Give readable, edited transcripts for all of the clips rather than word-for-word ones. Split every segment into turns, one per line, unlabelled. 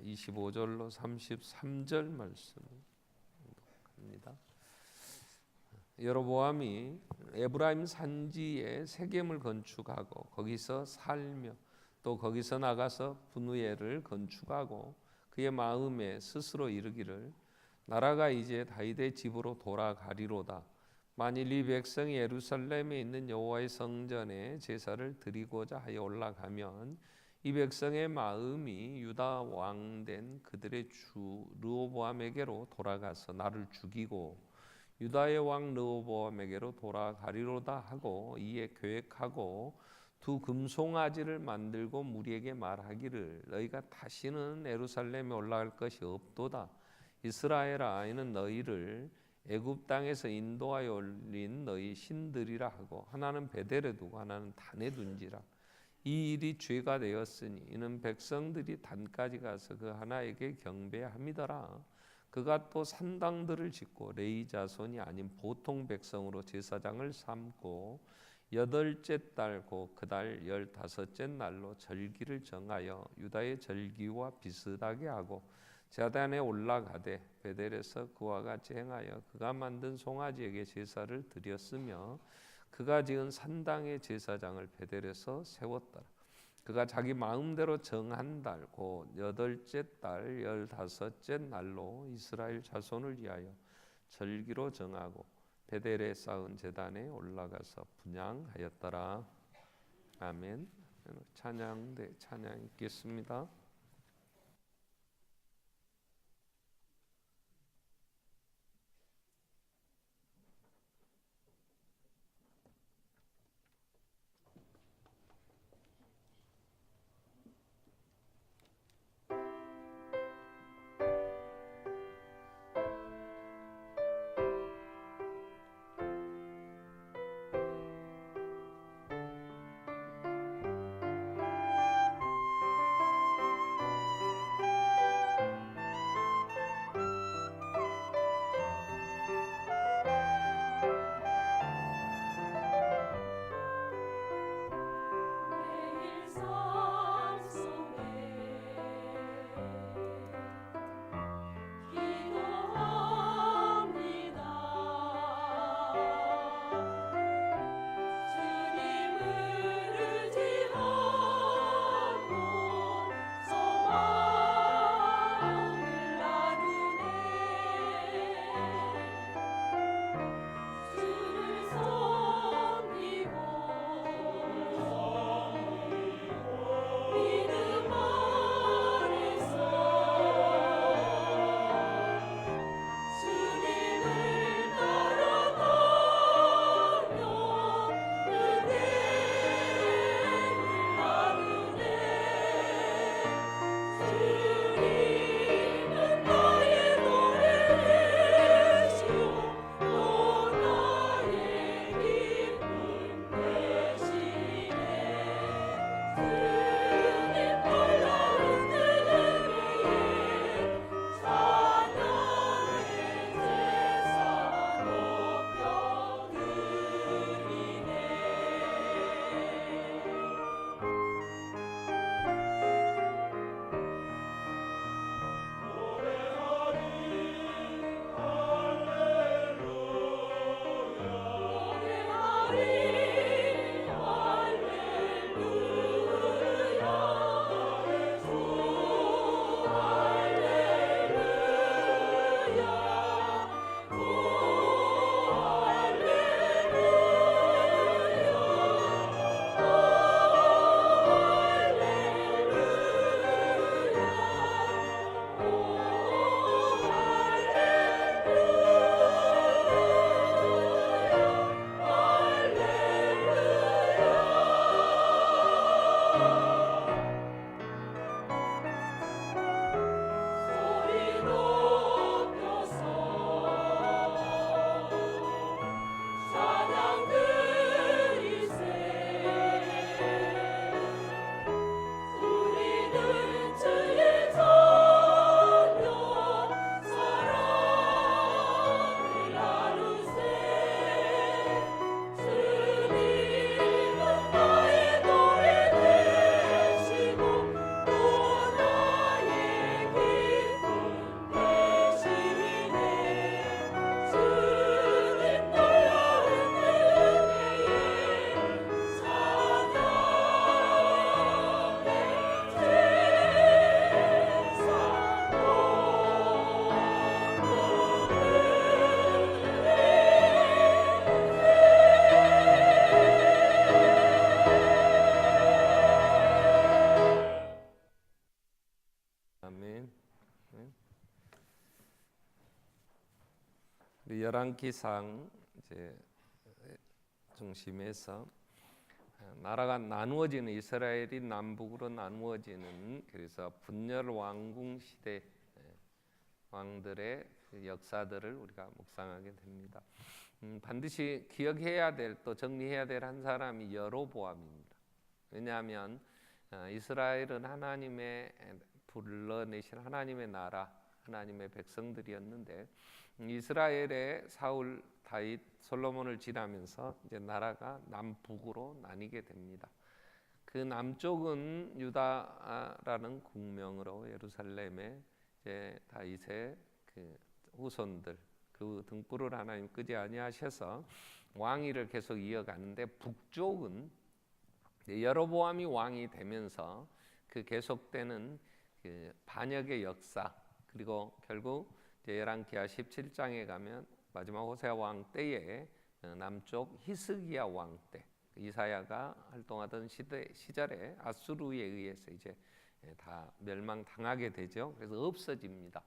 25절로 33절 말씀입니다. 여로보암이 에브라임 산지에 세겜을 건축하고 거기서 살며 또 거기서 나가서 분우엘을 건축하고 그의 마음에 스스로 이르기를 나라가 이제 다윗의 집으로 돌아가리로다. 만일 이 백성이 예루살렘에 있는 여호와의 성전에 제사를 드리고자 하여 올라가면 이 백성의 마음이 유다 왕된 그들의 주 르호보암에게로 돌아가서 나를 죽이고 유다의 왕 르호보암에게로 돌아가리로다 하고 이에 계획하고 두 금송아지를 만들고 무리에게 말하기를 너희가 다시는 예루살렘에 올라갈 것이 없도다. 이스라엘아, 이는 너희를 애굽 땅에서 인도하여 올린 너희 신들이라 하고 하나는 베델에 두고 하나는 단에 둔지라. 이 일이 죄가 되었으니 이는 백성들이 단까지 가서 그 하나에게 경배함이더라. 그가 또 산당들을 짓고 레위 자손이 아닌 보통 백성으로 제사장을 삼고 8째 달 곧 그달 15째 날로 절기를 정하여 유다의 절기와 비슷하게 하고 제단에 올라가되 베델에서 그와 같이 행하여 그가 만든 송아지에게 제사를 드렸으며 그가 지은 산당의 제사장을 베델에서 세웠더라. 그가 자기 마음대로 정한 달 곧 8째 달 15째 날로 이스라엘 자손을 위하여 절기로 정하고 베델에 쌓은 제단에 올라가서 분향하였더라. 아멘. 찬양대 찬양 읽겠습니다. 아멘. 우리 열왕기상 이제 중심에서 나라가 나누어지는, 이스라엘이 남북으로 나누어지는, 그래서 분열 왕궁 시대 왕들의 역사들을 우리가 묵상하게 됩니다. 반드시 기억해야 될, 또 정리해야 될 한 사람이 여로보암입니다. 왜냐하면 이스라엘은 하나님의 불러내신 하나님의 나라, 하나님의 백성들이었는데 이스라엘의 사울, 다윗, 솔로몬을 지나면서 이제 나라가 남북으로 나뉘게 됩니다. 그 남쪽은 유다라는 국명으로 예루살렘에 이제 다윗의 그 후손들, 그 등불을 하나님 끄지 아니하셔서 왕위를 계속 이어가는데, 북쪽은 여로보암이 왕이 되면서 그 계속되는 그 반역의 역사, 그리고 결국 열왕기하 17장에 가면 마지막 호세아 왕 때에 남쪽 히스기야 왕 때, 이사야가 활동하던 시절에 아수르에 의해서 이제 다 멸망당하게 되죠. 그래서 없어집니다.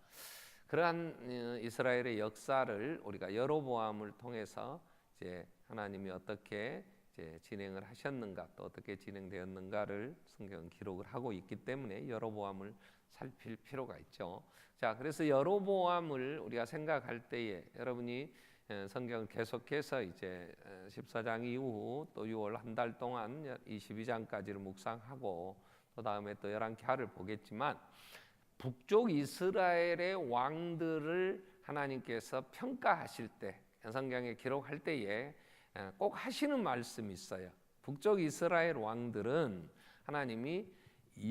그러한 이스라엘의 역사를 우리가 여로보암을 통해서 이제 하나님이 어떻게 이제 진행을 하셨는가, 또 어떻게 진행되었는가를 성경은 기록을 하고 있기 때문에 여로보암을 살필 필요가 있죠. 자, 그래서 여로보암을 우리가 생각할 때에 여러분이 성경을 계속해서 이제 14장 이후 또 6월 한 달 동안 22장까지를 묵상하고 또 다음에 또 열왕기하를 보겠지만, 북쪽 이스라엘의 왕들을 하나님께서 평가하실 때, 성경에 기록할 때에 꼭 하시는 말씀이 있어요. 북쪽 이스라엘 왕들은 하나님이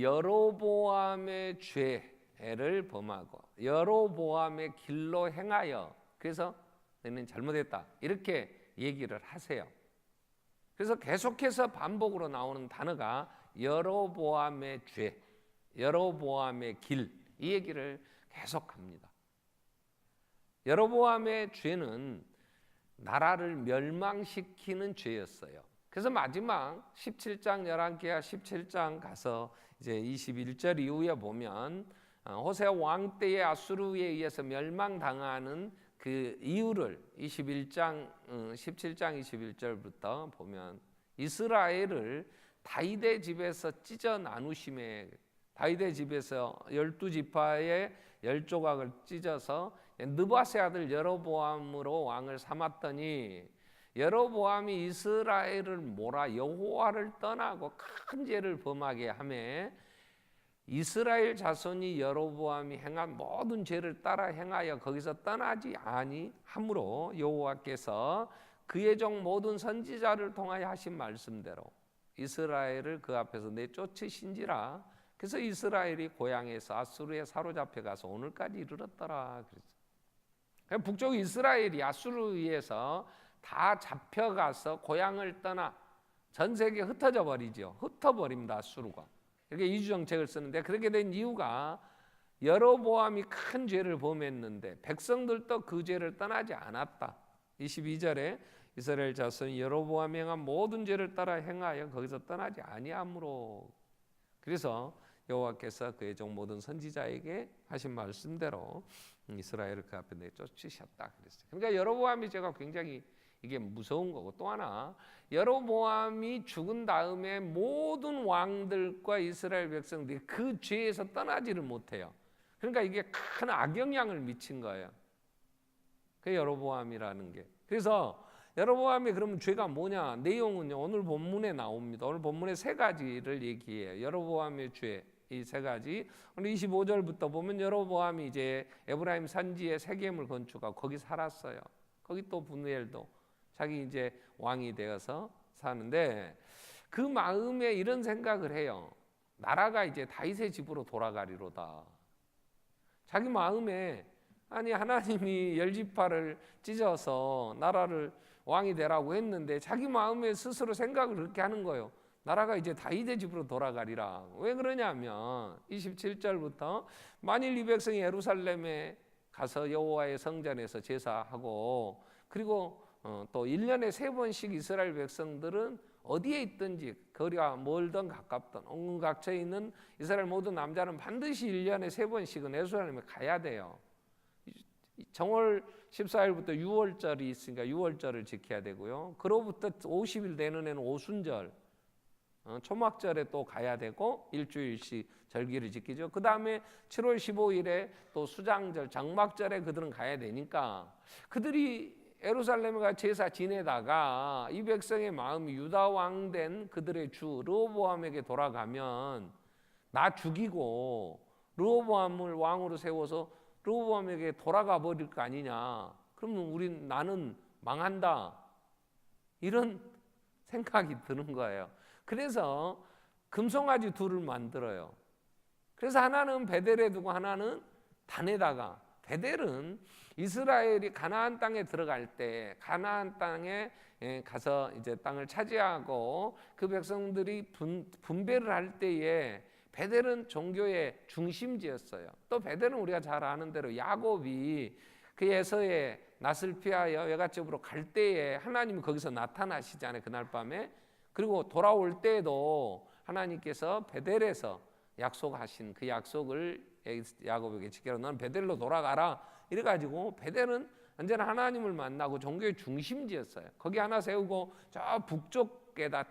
여로보암의 죄를 범하고 여로보암의 길로 행하여, 그래서 너는 잘못했다, 이렇게 얘기를 하세요. 그래서 계속해서 반복으로 나오는 단어가 여로보암의 죄, 여로보암의 길, 이 얘기를 계속합니다. 여로보암의 죄는 나라를 멸망시키는 죄였어요. 그래서 마지막 17장, 열왕기하 17장 가서 이제 21절 이후에 보면 호세아 왕 때의 아수르에 의해서 멸망당하는 그 이유를 17장 21절부터 보면, 이스라엘을 다윗의 집에서 찢어 나누심에, 다윗의 집에서 12지파의 10조각을 찢어서 느바세 아들 여로보암으로 왕을 삼았더니, 여로보암이 이스라엘을 몰아 여호와를 떠나고 큰 죄를 범하게 하매 이스라엘 자손이 여로보암이 행한 모든 죄를 따라 행하여 거기서 떠나지 아니하므로 여호와께서 그의 종 모든 선지자를 통하여 하신 말씀대로 이스라엘을 그 앞에서 내쫓으신지라. 그래서 이스라엘이 고향에서 아수르에 사로잡혀 가서 오늘까지 이르렀더라. 그래서 북쪽 이스라엘이 아수르에 의해서 다 잡혀가서 고향을 떠나 전 세계에 흩어져 버리죠. 흩어버립니다, 아수르가. 이렇게 이주정책을 쓰는데, 그렇게 된 이유가 여로보암이 큰 죄를 범했는데 백성들도 그 죄를 떠나지 않았다. 22절에 이스라엘 자손이 여로보암이 행한 모든 죄를 따라 행하여 거기서 떠나지 아니하므로, 그래서 여호와께서 그의 종 모든 선지자에게 하신 말씀대로 이스라엘을 그 앞에 내쫓으셨다 그랬어요. 그러니까 여로보암의 죄가 굉장히 이게 무서운 거고, 또 하나 여로보암이 죽은 다음에 모든 왕들과 이스라엘 백성들이 그 죄에서 떠나지를 못해요. 그러니까 이게 큰 악영향을 미친 거예요. 그 여로보암이라는 게. 그래서 여로보암이 그러면 죄가 뭐냐? 내용은요, 오늘 본문에 나옵니다. 오늘 본문에 세 가지를 얘기해요. 여로보암의 죄, 이 세 가지. 오늘 25절부터 보면 여로보암이 이제 에브라임 산지에 세겜을 건축하고 거기 살았어요. 거기 또 분우엘도 자기 이제 왕이 되어서 사는데, 그 마음에 이런 생각을 해요. 나라가 이제 다윗의 집으로 돌아가리로다. 자기 마음에, 아니 하나님이 10지파를 찢어서 나라를 왕이 되라고 했는데 자기 마음에 스스로 생각을 그렇게 하는 거예요. 나라가 이제 다윗의 집으로 돌아가리라. 왜 그러냐면 27절부터 만일 이 백성이 예루살렘에 가서 여호와의 성전에서 제사하고, 그리고 또 1년에 3번씩 이스라엘 백성들은 어디에 있든지 거리가 멀든 가깝든 온 각처에 있는 이스라엘 모든 남자는 반드시 1년에 3번씩은 예루살렘에 가야 돼요. 정월 14일부터 6월절이 있으니까 6월절을 지켜야 되고요. 그로부터 50일 되는 애는 오순절, 초막절에 또 가야 되고 일주일씩 절기를 지키죠. 그 다음에 7월 15일에 또 수장절, 장막절에 그들은 가야 되니까 그들이 예루살렘에 가 제사 지내다가 이 백성의 마음이 유다 왕 된 그들의 주 르호보암에게 돌아가면 나 죽이고 르호보암을 왕으로 세워서 르호보암에게 돌아가 버릴 거 아니냐. 그러면 나는 망한다. 이런 생각이 드는 거예요. 그래서 금송아지 둘을 만들어요. 그래서 하나는 베델에 두고 하나는 단에다가. 베델은 이스라엘이 가나안 땅에 들어갈 때 가나안 땅에 가서 이제 땅을 차지하고 그 백성들이 분배를 할 때에 베델은 종교의 중심지였어요. 또 베델은 우리가 잘 아는 대로 야곱이 그 에서의 낯을 피하여 외갓집으로 갈 때에 하나님이 거기서 나타나시잖아요. 그날 밤에. 그리고 돌아올 때에도 하나님께서 베델에서 약속하신 그 약속을 야곱에게 지켜라. 너는 베델로 돌아가라. 이래가지고 베델은 언제나 하나님을 만나고 종교의 중심지였어요. 거기 하나 세우고 저 북쪽에다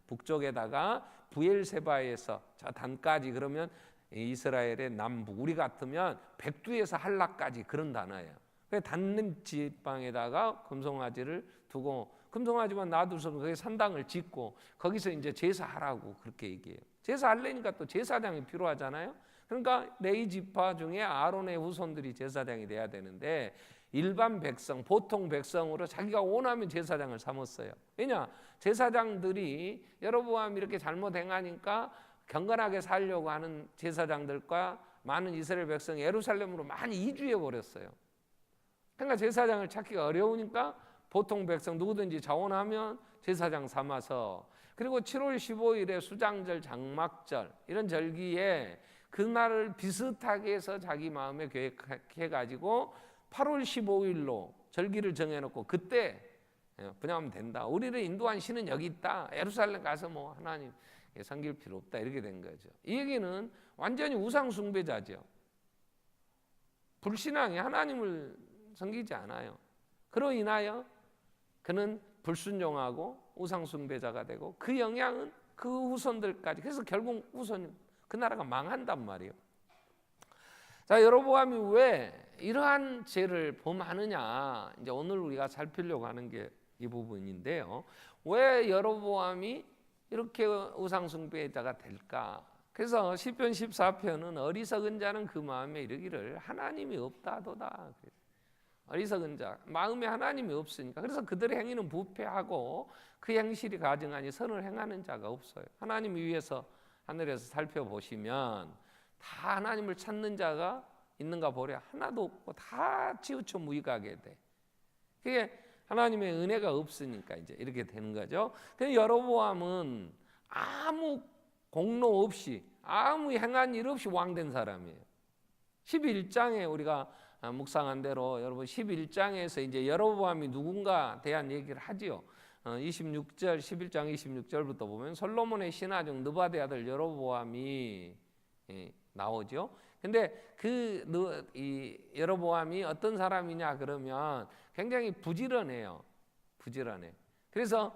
북쪽에다가 부엘세바에서 저 단까지, 그러면 이스라엘의 남북, 우리 같으면 백두에서 한라까지 그런 단어예요. 그래서 단 지방에다가 금송아지를 두고 금송아지만 놔두서 거기 산당을 짓고 거기서 이제 제사하라고 그렇게 얘기해요. 제사하려니까 또 제사장이 필요하잖아요. 그러니까 레위 지파 중에 아론의 후손들이 제사장이 돼야 되는데 일반 백성, 보통 백성으로 자기가 원하면 제사장을 삼았어요. 왜냐? 제사장들이 여로보암이 이렇게 잘못 행하니까 경건하게 살려고 하는 제사장들과 많은 이스라엘 백성이 예루살렘으로 많이 이주해 버렸어요. 그러니까 제사장을 찾기가 어려우니까 보통 백성 누구든지 자원하면 제사장 삼아서, 그리고 7월 15일에 수장절, 장막절 이런 절기에 그날을 비슷하게 해서 자기 마음에 계획해가지고 8월 15일로 절기를 정해놓고 그때 분양하면 된다. 우리를 인도한 신은 여기 있다. 예루살렘 가서 뭐 하나님 섬길 필요 없다. 이렇게 된 거죠. 이 얘기는 완전히 우상 숭배자죠. 불신앙이 하나님을 섬기지 않아요. 그로 인하여 그는 불순종하고 우상 숭배자가 되고 그 영향은 그 후손들까지, 그래서 결국 그 나라가 망한단 말이에요. 자, 여로보암이 왜 이러한 죄를 범하느냐, 이제 오늘 우리가 살피려고 하는 게 이 부분인데요. 왜 여로보암이 이렇게 우상 숭배자가 될까? 그래서 시편 14편은 어리석은 자는 그 마음에 이르기를 하나님이 없다도다. 어리석은 자, 마음에 하나님이 없으니까. 그래서 그들의 행위는 부패하고 그 행실이 가증하니 선을 행하는 자가 없어요. 하나님 위에서 하늘에서 살펴보시면 다 하나님을 찾는 자가 있는가 보려 하나도 없고 다 치우쳐 무익하게 돼. 그게 하나님의 은혜가 없으니까 이제 이렇게 되는 거죠. 근데 여로보암은 아무 공로 없이, 아무 행한 일 없이 왕된 사람이에요. 11장에 우리가 묵상한 대로 여러분 11장에서 이제 여로보암이 누군가 대한 얘기를 하지요. 26절 11장 26절부터 보면 솔로몬의 신하 중 느바데 아들 여로보암이 나오죠. 근데 이 여로보암이 어떤 사람이냐 그러면 굉장히 부지런해요. 부지런해. 그래서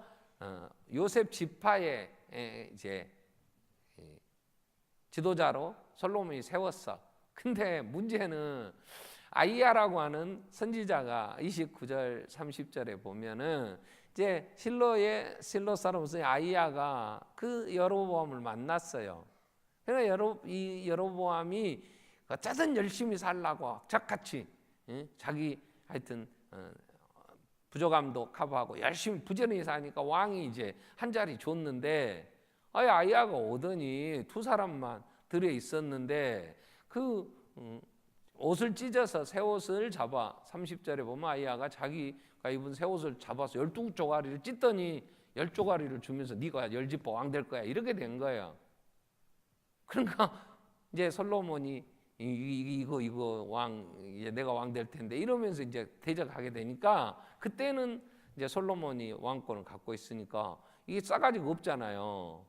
요셉 지파의 이제 지도자로 솔로몬이 세웠어. 근데 문제는 아이야라고 하는 선지자가 29절 30절에 보면은 이제 실로 사람으로서 아이야가 그 여로보암을 만났어요. 그러니까 이 여로보암이 어쩌든 열심히 살라고 악착같이 자기 하여튼 부족함도 커버하고 열심히 부지런히 사니까 왕이 이제 한 자리 줬는데 아이야가 오더니 두 사람만 들여 있었는데 그 옷을 찢어서 새 옷을 잡아 30절에 보면 아이야가 자기가 입은 새 옷을 잡아서 12조가리를 찢더니 10조가리를 주면서 네가 열집보 왕 될 거야 이렇게 된 거예요. 그러니까 이제 솔로몬이 이거 왕 이제 내가 왕 될 텐데 이러면서 이제 대적하게 되니까 그때는 이제 솔로몬이 왕권을 갖고 있으니까 이게 싸가지가 없잖아요.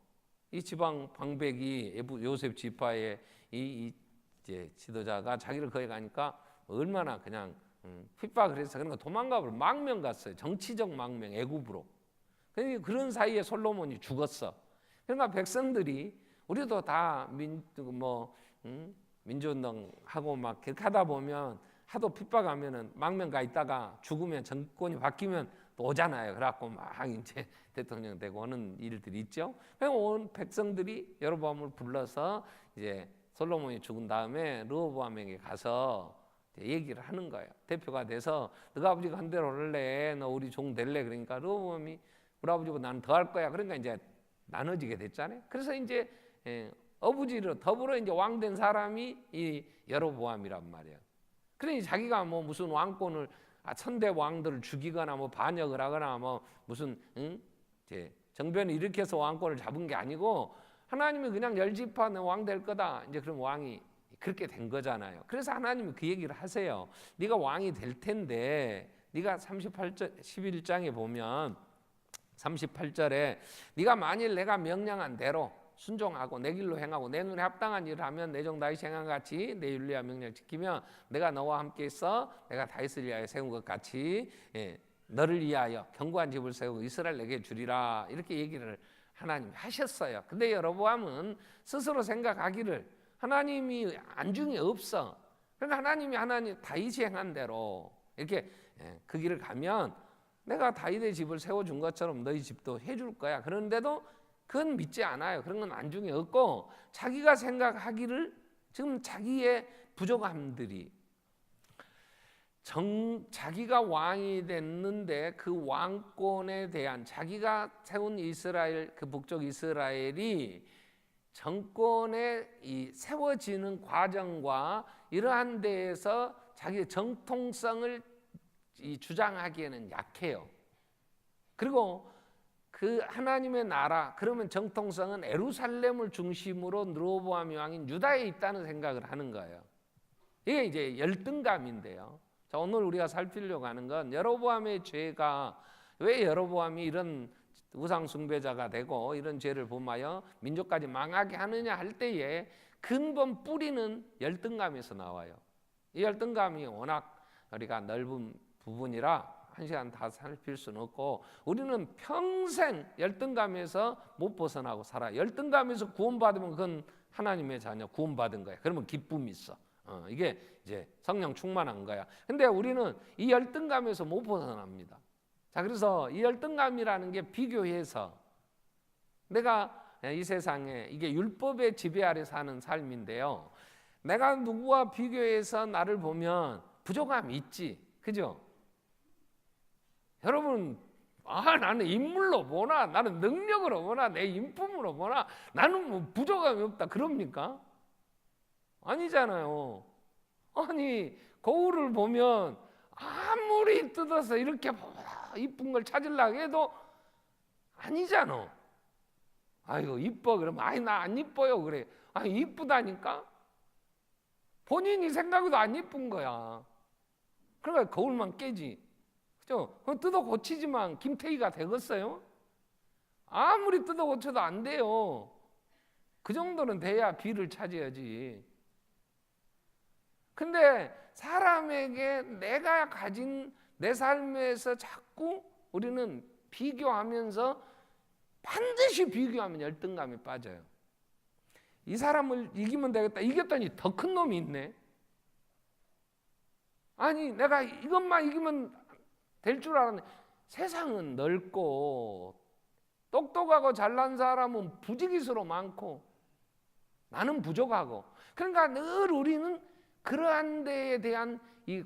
이 지방 방백이 요셉 지파의 이제 지도자가 자기를 거기 가니까 얼마나 그냥 핍박을 해서 그런 거 도망가 버려. 망명 갔어요. 정치적 망명, 애굽으로. 그런 사이에 솔로몬이 죽었어. 그러니까 백성들이 우리도 다 민주운동 하고 막 그렇게 하다 보면 하도 핍박하면은 망명 가 있다가 죽으면 정권이 바뀌면 또 오잖아요. 그래갖고 막 이제 대통령 되고 오는 일들이 있죠. 그래서 온 백성들이 여로보암을 불러서 이제 솔로몬이 죽은 다음에 르호보암에게 가서 얘기를 하는 거예요. 대표가 돼서 너가 아버지가 한 대로 할래? 너 우리 종 될래? 그러니까 르호보암이 우리 아버지보다 나는 더 할 거야. 그러니까 이제 나눠지게 됐잖아요. 그래서 이제 아버지로 더불어 이제 왕된 사람이 이 여로보암이란 말이에요. 그러니 자기가 뭐 무슨 왕권을 천대 왕들을 죽이거나 뭐 반역을 하거나 뭐 무슨 이제 정변을 일으켜서 왕권을 잡은 게 아니고 하나님이 그냥 열지파 왕 될 거다. 이제 그럼 왕이 그렇게 된 거잖아요. 그래서 하나님이 그 얘기를 하세요. 네가 왕이 될 텐데 네가 38절 11장에 보면 38절에 네가 만일 내가 명령한 대로 순종하고 내 길로 행하고 내 눈에 합당한 일을 하면 내 종 다윗이 행한 같이 내 윤리와 명령을 지키면 내가 너와 함께 있어 내가 다윗을 위하여 세운 것 같이 너를 위하여 견고한 집을 세우고 이스라엘 내게 주리라. 이렇게 얘기를 하나님이 하셨어요. 근데 여로보암은 스스로 생각하기를 하나님이 안중에 없어. 그러니까 하나님 다윗이 행한 대로 이렇게 그 길을 가면 내가 다윗의 집을 세워준 것처럼 너희 집도 해줄 거야. 그런데도 그건 믿지 않아요. 그런 건 안중에 없고 자기가 생각하기를 지금 자기의 부족함들이 자기가 왕이 됐는데 그 왕권에 대한 자기가 세운 이스라엘 그 북쪽 이스라엘이 정권에 세워지는 과정과 이러한 데에서 자기의 정통성을 주장하기에는 약해요. 그리고 그 하나님의 나라 그러면 정통성은 예루살렘을 중심으로 르호보암 왕인 유다에 있다는 생각을 하는 거예요. 이게 이제 열등감인데요. 자, 오늘 우리가 살피려고 하는 건 여로보암의 죄가 왜 여로보암이 이런 우상 숭배자가 되고 이런 죄를 범하여 민족까지 망하게 하느냐 할 때에 근본 뿌리는 열등감에서 나와요. 이 열등감이 워낙 우리가 넓은 부분이라 한 시간 다 살필 수는 없고 우리는 평생 열등감에서 못 벗어나고 살아요. 열등감에서 구원받으면 그건 하나님의 자녀 구원받은 거야. 그러면 기쁨이 있어. 이게 이제 성령 충만한 거야. 근데 우리는 이 열등감에서 못 벗어납니다. 자, 그래서 이 열등감이라는 게 비교해서 내가 이 세상에 이게 율법의 지배 아래 사는 삶인데요. 내가 누구와 비교해서 나를 보면 부족함이 있지. 그죠? 여러분, 나는 인물로 보나, 나는 능력으로 보나, 내 인품으로 보나, 나는 뭐 부족함이 없다. 그럽니까? 아니잖아요. 아니, 거울을 보면 아무리 뜯어서 이렇게 이쁜 걸 찾으려고 해도 아니잖아. 아이고, 이뻐. 그러면, 나 안 이뻐요. 그래. 이쁘다니까? 본인이 생각해도 안 이쁜 거야. 그러니까 거울만 깨지. 그죠? 뜯어 고치지만 김태희가 되겠어요? 아무리 뜯어 고쳐도 안 돼요. 그 정도는 돼야 비를 차지하지. 근데 사람에게 내가 가진 내 삶에서 자꾸 우리는 비교하면서 반드시 비교하면 열등감이 빠져요. 이 사람을 이기면 되겠다. 이겼더니 더 큰 놈이 있네. 아니 내가 이것만 이기면 될 줄 알았는데 세상은 넓고 똑똑하고 잘난 사람은 부지기수로 많고 나는 부족하고 그러니까 늘 우리는 그러한 데에 대한 이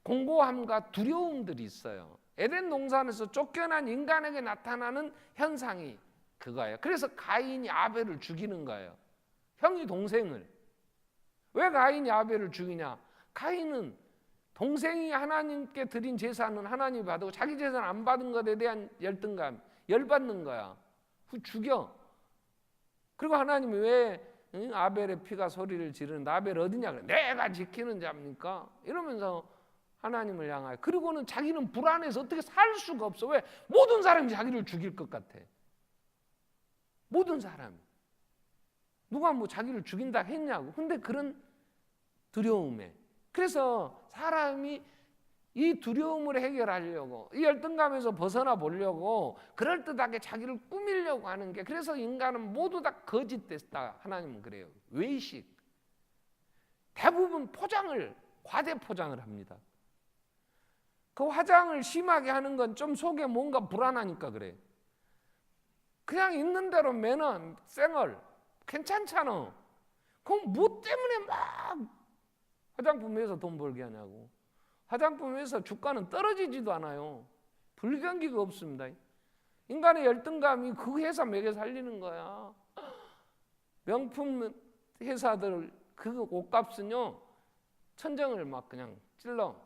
공고함과 두려움들이 있어요. 에덴 동산에서 쫓겨난 인간에게 나타나는 현상이 그거예요. 그래서 가인이 아벨을 죽이는 거예요. 형이 동생을. 왜 가인이 아벨을 죽이냐? 가인은 동생이 하나님께 드린 제사는 하나님이 받고 자기 제사는 안 받은 것에 대한 열등감, 열받는 거야. 죽여. 그리고 하나님이 왜 아벨의 피가 소리를 지르는데 아벨 어디냐? 그래. 내가 지키는 자입니까? 이러면서 하나님을 향하여. 그리고는 자기는 불안해서 어떻게 살 수가 없어. 왜? 모든 사람이 자기를 죽일 것 같아. 모든 사람이. 누가 뭐 자기를 죽인다 했냐고. 근데 그런 두려움에, 그래서 사람이 이 두려움을 해결하려고, 이 열등감에서 벗어나 보려고 그럴듯하게 자기를 꾸미려고 하는 게, 그래서 인간은 모두 다 거짓됐다. 하나님은 그래요. 외식, 대부분 포장을, 과대 포장을 합니다. 그 화장을 심하게 하는 건 좀 속에 뭔가 불안하니까 그래. 그냥 있는 대로 매는 쌩얼 괜찮잖아. 그럼 뭐 때문에 막 화장품에서 돈 벌게 하냐고. 화장품에서 주가는 떨어지지도 않아요. 불경기가 없습니다. 인간의 열등감이 그 회사 먹여 살리는 거야. 명품 회사들 그 옷값은요 천정을 막 그냥 찔러.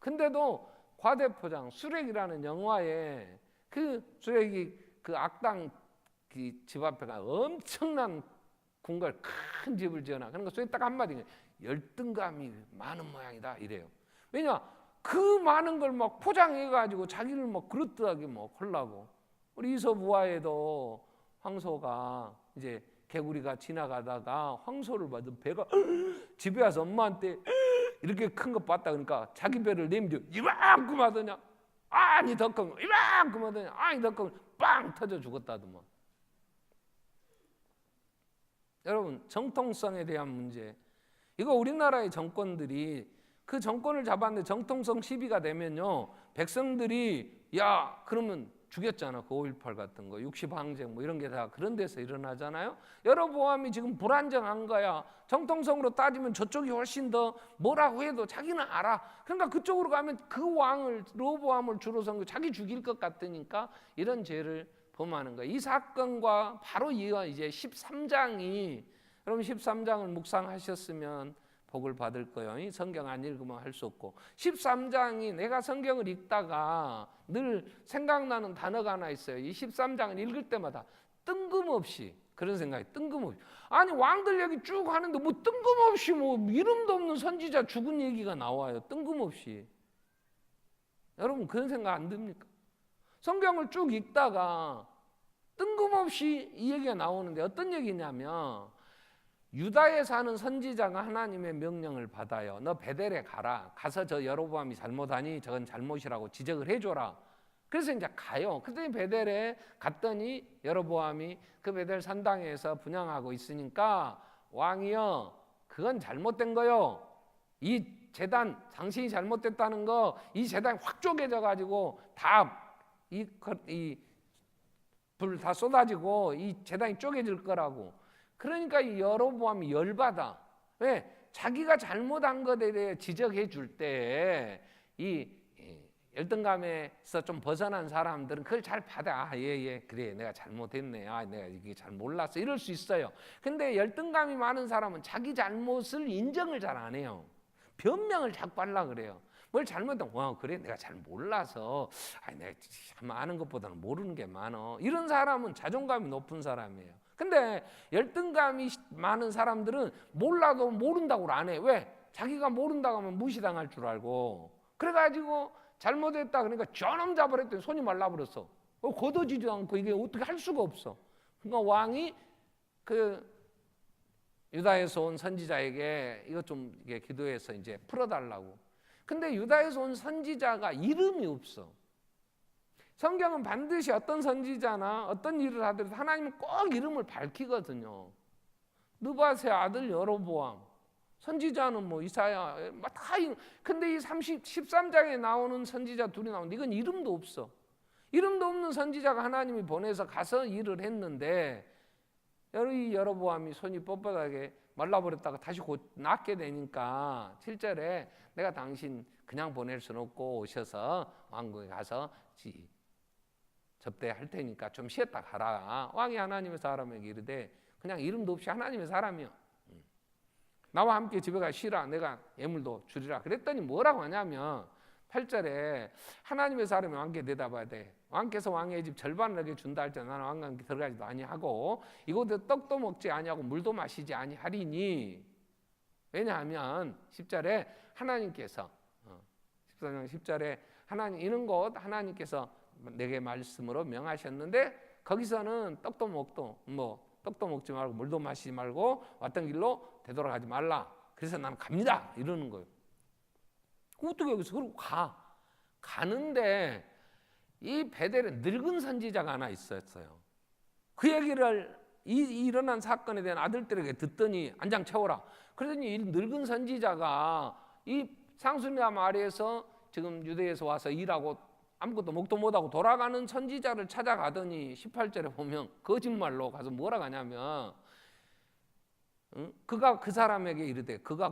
근데도 과대포장, 수렉이라는 영화에 그 수렉이 그 악당 집 앞에가 엄청난 궁궐 큰 집을 지어놔. 그러니까 수렉 딱 한마디, 열등감이 많은 모양이다 이래요. 왜냐? 그 많은 걸 막 포장해가지고 자기를 막 그릇듯하게 막 하려고. 우리 이솝우화에도 황소가 이제 개구리가 지나가다가 황소를 받은 배가 집에 와서 엄마한테 이렇게 큰 거 봤다. 그러니까 자기 배를 내밀려 이만큼 하더냐, 아니 더 큰 거 이만큼 하더냐, 아니 더 큰 거, 빵 터져 죽었다더만. 여러분, 정통성에 대한 문제, 이거 우리나라의 정권들이 그 정권을 잡았는데 정통성 시비가 되면요 백성들이 야 그러면 죽였잖아. 그 5.18 같은 거, 60항쟁 뭐 이런 게 다 그런 데서 일어나잖아요. 여로보암이 지금 불안정한 거야. 정통성으로 따지면 저쪽이 훨씬 더 뭐라고 해도 자기는 알아. 그러니까 그쪽으로 가면 그 왕을, 르호보암을 주로 섬기고 자기 죽일 것 같으니까 이런 죄를 범하는 거야. 이 사건과 바로 이어 이제 13장이, 여러분 13장을 묵상하셨으면 복을 받을 거예요. 이 성경 안 읽으면 할 수 없고, 13장이 내가 성경을 읽다가 늘 생각나는 단어가 하나 있어요. 이 13장을 읽을 때마다 뜬금없이 그런 생각이, 뜬금없이, 아니 왕들 얘기 쭉 하는데 뭐 뜬금없이 뭐 이름도 없는 선지자 죽은 얘기가 나와요. 뜬금없이. 여러분 그런 생각 안 듭니까? 성경을 쭉 읽다가 뜬금없이 이 얘기가 나오는데 어떤 얘기냐면, 유다에 사는 선지자가 하나님의 명령을 받아요. 너 베델에 가라. 가서 저 여로보암이 잘못하니 저건 잘못이라고 지적을 해줘라. 그래서 이제 가요. 그랬더니 베델에 갔더니 여로보암이 그 베델 산당에서 분향하고 있으니까, 왕이여 그건 잘못된 거요. 이 제단 당신이 잘못됐다는 거, 이 제단이 확 쪼개져 가지고 다 이 불 다 쏟아지고 이 제단이 쪼개질 거라고. 그러니까 이 여로보암이 열받아. 왜? 자기가 잘못한 것에 대해 지적해 줄 때 이 열등감에서 좀 벗어난 사람들은 그걸 잘 받아. 아, 예, 그래, 내가 잘못했네. 아, 내가 이게 잘 몰랐어. 이럴 수 있어요. 근데 열등감이 많은 사람은 자기 잘못을 인정을 잘 안 해요. 변명을 자꾸 하려고 그래요. 뭘 잘못했다. 와, 그래, 내가 잘 몰라서. 아, 내가 참 아는 것보다는 모르는 게 많어. 이런 사람은 자존감이 높은 사람이에요. 근데 열등감이 많은 사람들은 몰라도 모른다고 안 해. 왜? 자기가 모른다고 하면 무시당할 줄 알고. 그래가지고 잘못했다 그러니까 저놈 잡으랬더니 손이 말라버렸어. 걷어지지도 않고 이게 어떻게 할 수가 없어. 그러니까 왕이 그 유다에서 온 선지자에게 이것 좀 이게 기도해서 이제 풀어달라고. 근데 유다에서 온 선지자가 이름이 없어. 성경은 반드시 어떤 선지자나 어떤 일을 하더라도 하나님은 꼭 이름을 밝히거든요. 느밧의 아들 여로보암, 선지자는 뭐 이사야, 다. 근데 이 13장에 나오는 선지자 둘이 나오는데 이건 이름도 없어. 이름도 없는 선지자가 하나님이 보내서 가서 일을 했는데, 이 여로보암이 손이 뻣뻣하게 말라버렸다가 다시 곧 낫게 되니까 7절에 내가 당신 그냥 보낼 수는 없고 오셔서 왕궁에 가서 접대할 테니까 좀 쉬었다 가라. 왕이 하나님의 사람에게 이르되, 그냥 이름도 없이 하나님의 사람이요, 나와 함께 집에 가 쉬라. 내가 예물도 주리라. 그랬더니 뭐라고 하냐면 8절에 하나님의 사람이 왕께 대답해야 돼. 왕께서 왕의 집 절반을 너에게 준다 할 때 나는 왕과 함께 들어가지도 아니하고 이곳에 떡도 먹지 아니하고 물도 마시지 아니하리니. 왜냐하면 10절에 하나님께서 14장 10절에 하나님 이런 것 하나님께서 내게 말씀으로 명하셨는데 거기서는 떡도 먹지 말고 물도 마시지 말고 왔던 길로 되돌아가지 말라. 그래서 나는 갑니다 이러는 거예요. 어떻게 여기서 그러고 가는데 이 베델에 늙은 선지자가 하나 있었어요. 그 얘기를 일어난 사건에 대한 아들들에게 듣더니 안장 채워라. 그러더니 이 늙은 선지자가 이 상수리아 마을에서 지금 유대에서 와서 일하고 아무것도 먹도 못하고 돌아가는 선지자를 찾아가더니 18절에 보면 거짓말로 가서 뭐라 하냐면 그가 그 사람에게 이르되 그가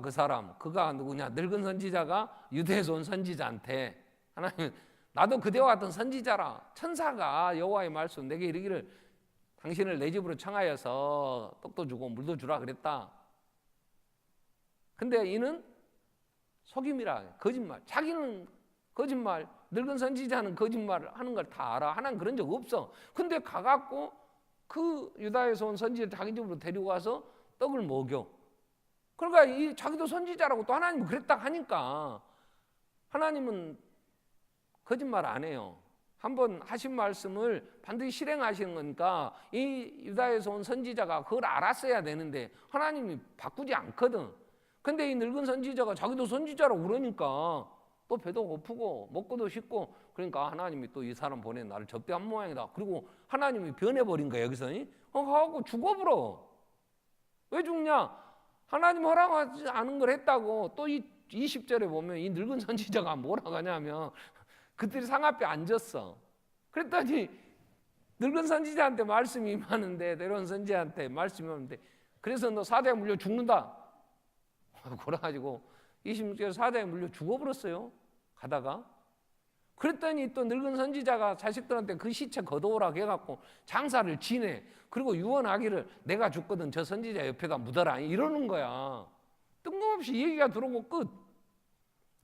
누구냐? 늙은 선지자가 유대에서 온 선지자한테 하나님 나도 그대와 같은 선지자라. 천사가 여호와의 말씀 내게 이르기를 당신을 내 집으로 청하여서 떡도 주고 물도 주라 그랬다. 근데 이는 속임이라. 거짓말. 자기는 거짓말. 늙은 선지자는 거짓말을 하는 걸 다 알아. 하나는 그런 적 없어. 근데 가갖고 그 유다에서 온 선지자를 자기 집으로 데리고 와서 떡을 먹여. 그러니까 이 자기도 선지자라고 또 하나님은 그랬다 하니까 하나님은 거짓말 안 해요. 한번 하신 말씀을 반드시 실행하시는 거니까 이 유다에서 온 선지자가 그걸 알았어야 되는데 하나님이 바꾸지 않거든. 근데 이 늙은 선지자가 자기도 선지자라고 그러니까 또 배도 고프고 먹고도 싶고 그러니까 하나님이 또 이 사람 보내 나를 접대한 모양이다. 그리고 하나님이 변해버린 거야 여기서. 하고 죽어버려. 왜 죽냐? 하나님 허락하지 않은 걸 했다고. 또 이 20절에 보면 이 늙은 선지자가 뭐라고 하냐면 그들이 상 앞에 앉았어. 그랬더니 늙은 선지자한테 말씀이 임하는데 내려온 선지자한테 말씀이 오는데 그래서 너 사자에 물려 죽는다. 그래가지고 26절에 사자에 물려 죽어버렸어요. 가다가. 그랬더니 또 늙은 선지자가 자식들한테 그 시체 걷어오라고 해갖고 장사를 지내. 그리고 유언하기를 내가 죽거든 저 선지자 옆에다 묻어라 이러는 거야. 뜬금없이 얘기가 들어오고 끝.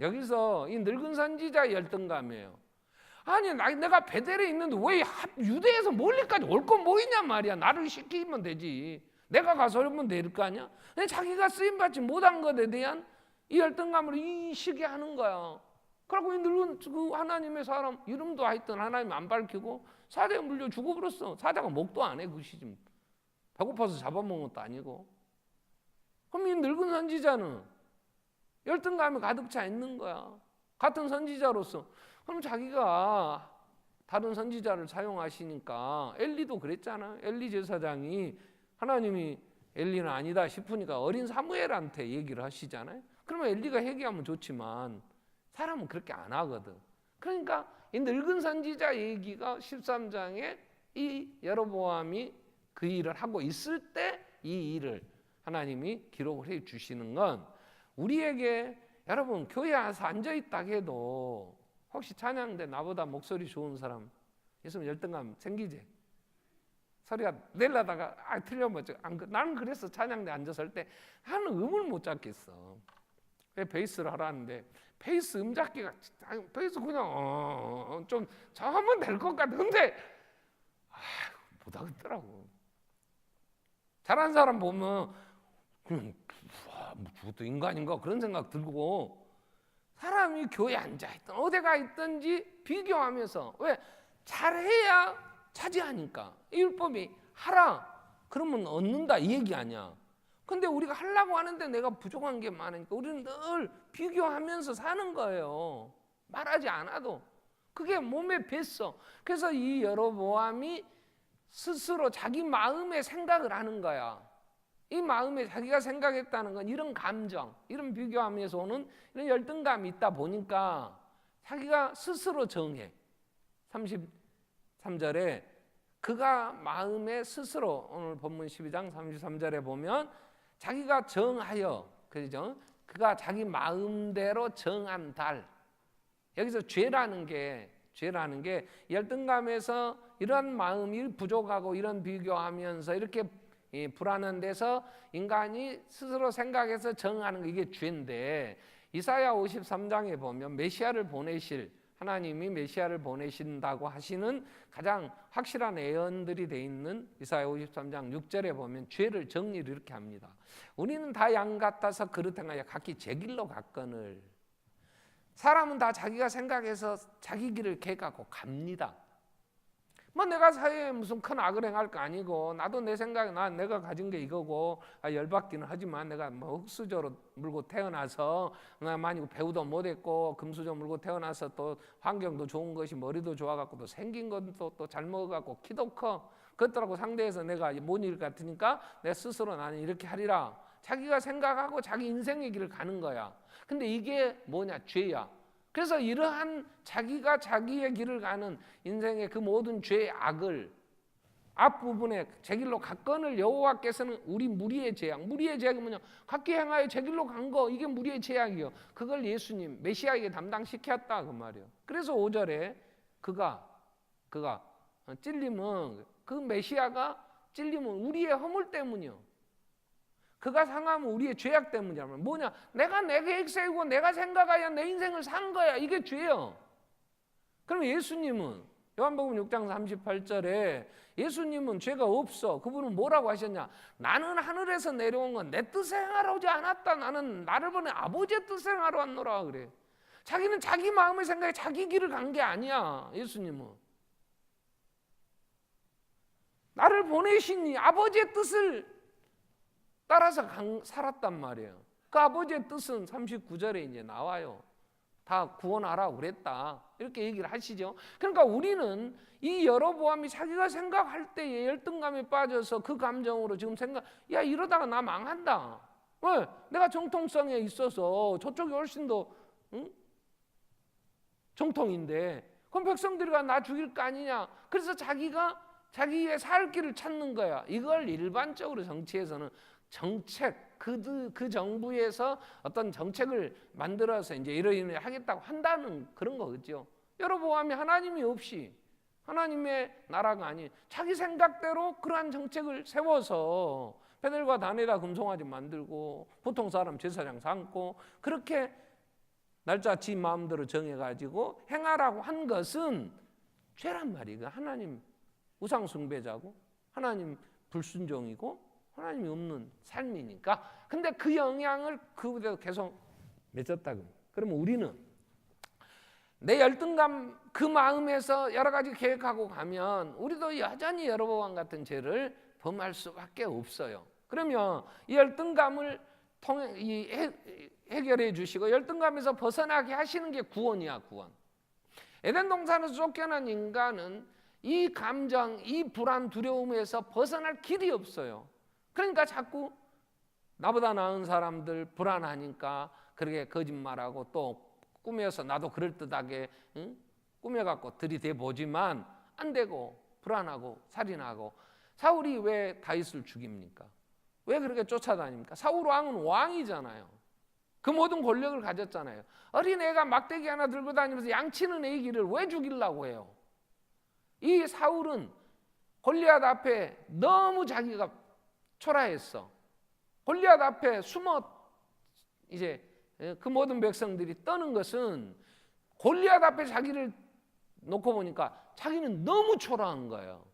여기서 이 늙은 선지자의 열등감이에요. 아니 내가 베델에 있는데 왜 유대에서 멀리까지 올 건 뭐 있냔 말이야. 나를 시키면 되지. 내가 가서 하면 될 거 아니야. 근데 자기가 쓰임받지 못한 것에 대한 이 열등감으로 인식이 하는 거야. 그리고 이 늙은 그 하나님의 사람 이름도 하여튼 하나님 안 밝히고 사자에 물려 죽어버렸어. 사자가 먹도 안 해 그 시즌. 배고파서 잡아먹은 것도 아니고. 그럼 이 늙은 선지자는 열등감이 가득 차 있는 거야. 같은 선지자로서. 그럼 자기가 다른 선지자를 사용하시니까 엘리도 그랬잖아. 엘리 제사장이 하나님이 엘리는 아니다 싶으니까 어린 사무엘한테 얘기를 하시잖아요. 그러면 엘리가 회개하면 좋지만 사람은 그렇게 안 하거든. 그러니까 이 늙은 선지자 얘기가 13장에 이 여로보암이 그 일을 하고 있을 때 이 일을 하나님이 기록을 해 주시는 건 우리에게 여러분 교회 와서 앉아있다 해도 혹시 찬양대 나보다 목소리 좋은 사람 있으면 열등감 생기지? 소리가 내려다가 틀려면 나는 그래서 찬양대 앉았을 때 나는 음을 못 잡겠어. 베이스를 하라는데 베이스 음잡기가 베이스 그냥 좀 하면 될 것 같은데 못 하겠더라고. 잘하는 사람 보면 그냥 저것도 인간인가 그런 생각 들고 사람이 교회에 앉아있든 어디가 있든지 비교하면서 왜 잘해야 차지하니까 율법이 하라 그러면 얻는다 이 얘기 아니야. 근데 우리가 하려고 하는데 내가 부족한 게 많으니까 우리는 늘 비교하면서 사는 거예요. 말하지 않아도 그게 몸에 뱄어. 그래서 이 여로보암이 스스로 자기 마음의 생각을 하는 거야. 이 마음에 자기가 생각했다는 건 이런 감정, 이런 비교하면서 오는 이런 열등감이 있다 보니까 자기가 스스로 정해. 33절에 그가 마음에 스스로 오늘 본문 12장 33절에 보면 자기가 정하여 그죠? 그가 자기 마음대로 정한 달. 여기서 죄라는 게 열등감에서 이런 마음이 부족하고 이런 비교하면서 이렇게 불안한 데서 인간이 스스로 생각해서 정하는 게 이게 죄인데 이사야 53장에 보면 메시아를 보내실 하나님이 메시아를 보내신다고 하시는 가장 확실한 예언들이 돼 있는 이사야 53장 6절에 보면 죄를 정리를 이렇게 합니다. 우리는 다 양 같아서 그릇 행하여 각기 제 길로 갔거늘. 사람은 다 자기가 생각해서 자기 길을 개가고 갑니다. 뭐 내가 사회에 무슨 큰 악을 행할 거 아니고, 나도 내 생각에 내가 가진 게 이거고, 열받기는 하지만 내가 뭐 흙수저로 물고 태어나서 많이 배우도 못했고 금수저 물고 태어나서 또 환경도 좋은 것이 머리도 좋아갖고 또 생긴 것도 또 잘 먹어갖고 키도 커. 그것들하고 상대해서 내가 못 일 같으니까 내 스스로 나는 이렇게 하리라. 자기가 생각하고 자기 인생의 길을 가는 거야. 근데 이게 뭐냐? 죄야. 그래서 이러한 자기가 자기의 길을 가는 인생의 그 모든 죄의 악을 앞부분에 제 길로 갔건을 여호와께서는 우리 무리의 죄악, 무리의 죄악이 뭐냐? 각기 행하여 제 길로 간 거, 이게 무리의 죄악이요. 그걸 예수님 메시아에게 담당시켰다 그 말이에요. 그래서 5절에 그가 찔림은, 그 메시아가 찔림은 우리의 허물 때문이요. 그가 상하면 우리의 죄악 때문이야. 뭐냐? 내가 내 계획 세우고 내가 생각하여 내 인생을 산 거야. 이게 죄요. 그럼 예수님은 요한복음 6장 38절에 예수님은 죄가 없어. 그분은 뭐라고 하셨냐? 나는 하늘에서 내려온 건 내 뜻을 행하러 오지 않았다. 나는 나를 보낸 아버지의 뜻을 행하러 왔노라 그래. 자기는 자기 마음의 생각에 자기 길을 간 게 아니야. 예수님은 나를 보내신 이 아버지의 뜻을 따라서 살았단 말이에요. 그 아버지의 뜻은 39절에 이제 나와요. 다 구원하라고 그랬다. 이렇게 얘기를 하시죠. 그러니까 우리는 이 여로보암이 자기가 생각할 때에 열등감에 빠져서 그 감정으로 지금 야 이러다가 나 망한다. 왜? 내가 정통성에 있어서 저쪽이 훨씬 더 정통인데 그럼 백성들이 나 죽일 거 아니냐. 그래서 자기가 자기의 살 길을 찾는 거야. 이걸 일반적으로 정치에서는 정책, 그 정부에서 어떤 정책을 만들어서 이제 이러이러 하겠다고 한다는 그런 거겠죠. 여로보암이 하나님이 없이 하나님의 나라가 아닌 자기 생각대로 그러한 정책을 세워서 베델과 다네다 금송아지 만들고 보통 사람 제사장 삼고 그렇게 날짜 지 마음대로 정해가지고 행하라고 한 것은 죄란 말이에요. 하나님 우상 숭배자고 하나님 불순종이고 하나님이 없는 삶이니까. 근데 그 영향을 그대로 계속 맺었다. 그러면 우리는 내 열등감 그 마음에서 여러 가지 계획하고 가면 우리도 여전히 여로보암 같은 죄를 범할 수밖에 없어요. 그러면 이 열등감을 해결해 주시고 열등감에서 벗어나게 하시는 게 구원이야. 구원. 에덴 동산에서 쫓겨난 인간은 이 감정, 이 불안, 두려움에서 벗어날 길이 없어요. 그러니까 자꾸 나보다 나은 사람들 불안하니까 그렇게 거짓말하고 또 꾸며서 나도 그럴듯하게 꾸며갖고 들이대보지만 안 되고 불안하고 살인하고. 사울이 왜 다윗을 죽입니까? 왜 그렇게 쫓아다닙니까? 사울 왕은 왕이잖아요. 그 모든 권력을 가졌잖아요. 어린애가 막대기 하나 들고 다니면서 양치는 애기를 왜 죽이려고 해요? 이 사울은 골리앗 앞에 너무 자기가 초라했어. 골리앗 앞에 숨어 이제 그 모든 백성들이 떠는 것은 골리앗 앞에 자기를 놓고 보니까 자기는 너무 초라한 거예요.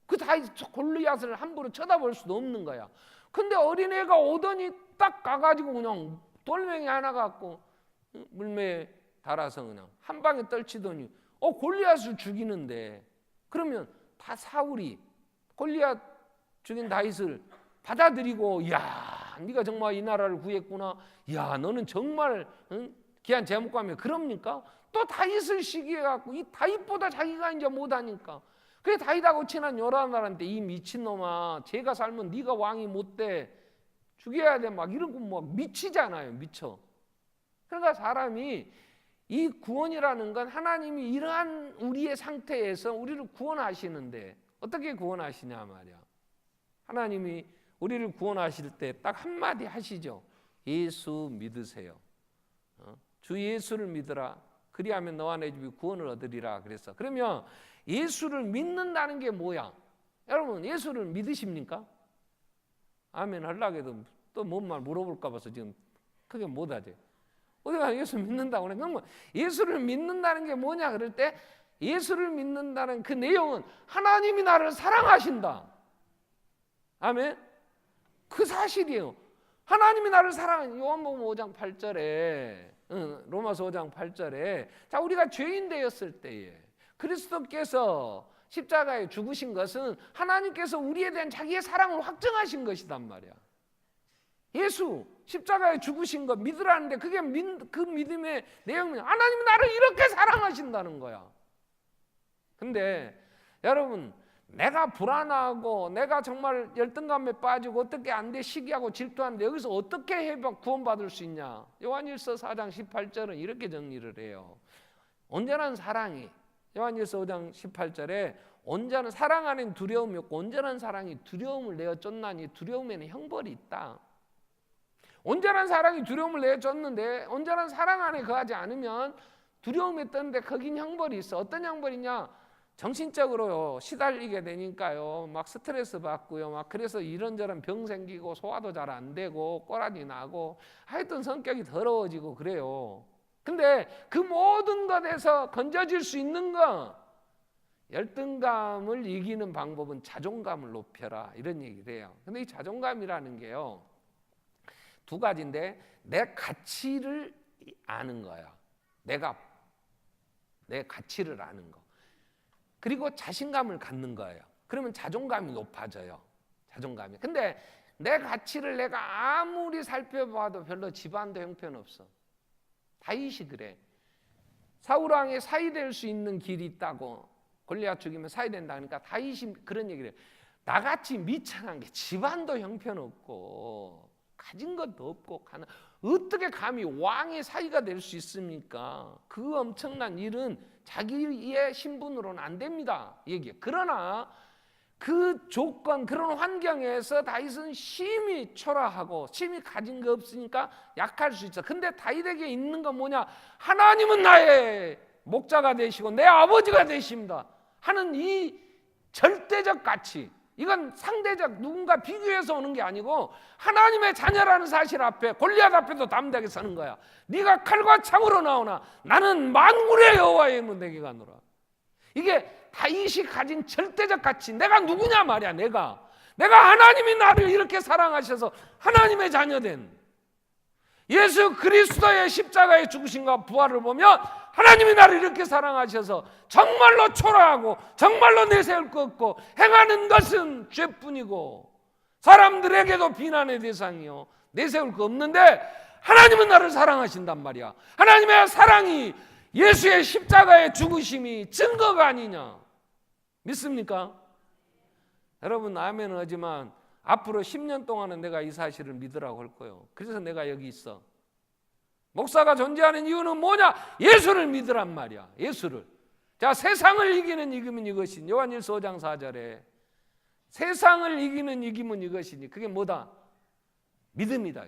그 다윗 골리앗을 함부로 쳐다볼 수도 없는 거야. 근데 어린애가 오더니 딱 가가지고 그냥 돌멩이 하나 갖고 물매에 달아서 그냥 한 방에 떨치더니 골리앗을 죽이는데, 그러면 다 사울이 골리앗 죽인 다윗을 받아들이고, 야, 네가 정말 이 나라를 구했구나. 야, 너는 정말 귀한 제목감에 그럽니까? 또 다윗을 시기해갖고 이 다윗보다 자기가 이제 못하니까. 그래 다윗하고 친한 요나단한테 이 미친놈아, 쟤가 살면 네가 왕이 못 돼. 죽여야 돼. 막 이런 거 막 미치잖아요. 미쳐. 그러니까 사람이 이 구원이라는 건 하나님이 이러한 우리의 상태에서 우리를 구원하시는데 어떻게 구원하시냐 말이야. 하나님이 우리를 구원하실 때 딱 한마디 하시죠. 예수 믿으세요. 주 예수를 믿으라. 그리하면 너와 내 집이 구원을 얻으리라 그랬어. 그러면 예수를 믿는다는 게 뭐야? 여러분 예수를 믿으십니까? 아멘 하려고 해도 또 뭔 말 물어볼까 봐서 지금 크게 못하지. 우리가 예수 믿는다고 그래. 그러면 예수를 믿는다는 게 뭐냐 그럴 때 예수를 믿는다는 그 내용은 하나님이 나를 사랑하신다. 아멘. 그 사실이에요. 하나님이 나를 사랑하는. 요한복음 5장 8절에 로마서 5장 8절에 자 우리가 죄인 되었을 때에 그리스도께서 십자가에 죽으신 것은 하나님께서 우리에 대한 자기의 사랑을 확증하신 것이단 말이야. 예수 십자가에 죽으신 거 믿으라는데 그게 그 믿음의 내용은 하나님이 나를 이렇게 사랑하신다는 거야. 근데 여러분, 내가 불안하고 내가 정말 열등감에 빠지고 어떻게 안 돼 시기하고 질투하는데 여기서 어떻게 구원받을 수 있냐? 요한일서 4장 18절은 이렇게 정리를 해요. 온전한 사랑이, 요한일서 5장 18절에 온전한 사랑 안에는 두려움이 없고 온전한 사랑이 두려움을 내어 쫓나니 두려움에는 형벌이 있다. 온전한 사랑이 두려움을 내어 쫓는데 온전한 사랑 안에 거하지 않으면 두려움에 떠는데 거긴 형벌이 있어. 어떤 형벌이냐? 정신적으로 시달리게 되니까요. 막 스트레스 받고요. 막 그래서 이런저런 병 생기고 소화도 잘 안 되고 꼬라지 나고 하여튼 성격이 더러워지고 그래요. 근데 그 모든 것에서 건져질 수 있는 거, 열등감을 이기는 방법은 자존감을 높여라, 이런 얘기를 해요. 근데 이 자존감이라는 게요, 두 가지인데 내 가치를 아는 거야. 내 가치를 아는 거. 그리고 자신감을 갖는 거예요. 그러면 자존감이 높아져요. 자존감이. 근데 내 가치를 내가 아무리 살펴봐도 별로 집안도 형편없어. 다윗이 그래. 사울왕의 사이 될 수 있는 길이 있다고, 골리앗 죽이면 사이 된다니까 다윗이 그런 얘기를 해요. 나같이 미천한 게 집안도 형편없고 가진 것도 없고 어떻게 감히 왕의 사이가 될 수 있습니까? 그 엄청난 일은 자기의 신분으로는 안 됩니다. 얘기해. 그러나 그 조건, 그런 환경에서 다윗은 심히 초라하고 심히 가진 거 없으니까 약할 수 있어. 근데 다윗에게 있는 건 뭐냐? 하나님은 나의 목자가 되시고 내 아버지가 되십니다 하는 이 절대적 가치, 이건 상대적 누군가 비교해서 오는 게 아니고 하나님의 자녀라는 사실 앞에, 골리앗 앞에도 담대하게 서는 거야. 네가 칼과 창으로 나오나 나는 만군의 여호와의 이름으로 내게 가노라. 이게 다윗이 가진 절대적 가치. 내가 누구냐 말이야. 내가 하나님이 나를 이렇게 사랑하셔서 하나님의 자녀된 예수 그리스도의 십자가의 죽으심과 부활을 보면 하나님이 나를 이렇게 사랑하셔서 정말로 초라하고 정말로 내세울 것 없고 행하는 것은 죄뿐이고 사람들에게도 비난의 대상이요 내세울 거 없는데 하나님은 나를 사랑하신단 말이야. 하나님의 사랑이 예수의 십자가의 죽으심이 증거가 아니냐, 믿습니까? 여러분 아멘은 하지만 앞으로 10년 동안은 내가 이 사실을 믿으라고 할 거예요. 그래서 내가 여기 있어. 목사가 존재하는 이유는 뭐냐? 예수를 믿으란 말이야. 예수를. 자, 세상을 이기는 이김은 이것이니, 요한일서 5장 4절에 세상을 이기는 이김은 이것이니, 그게 뭐다? 믿음이다.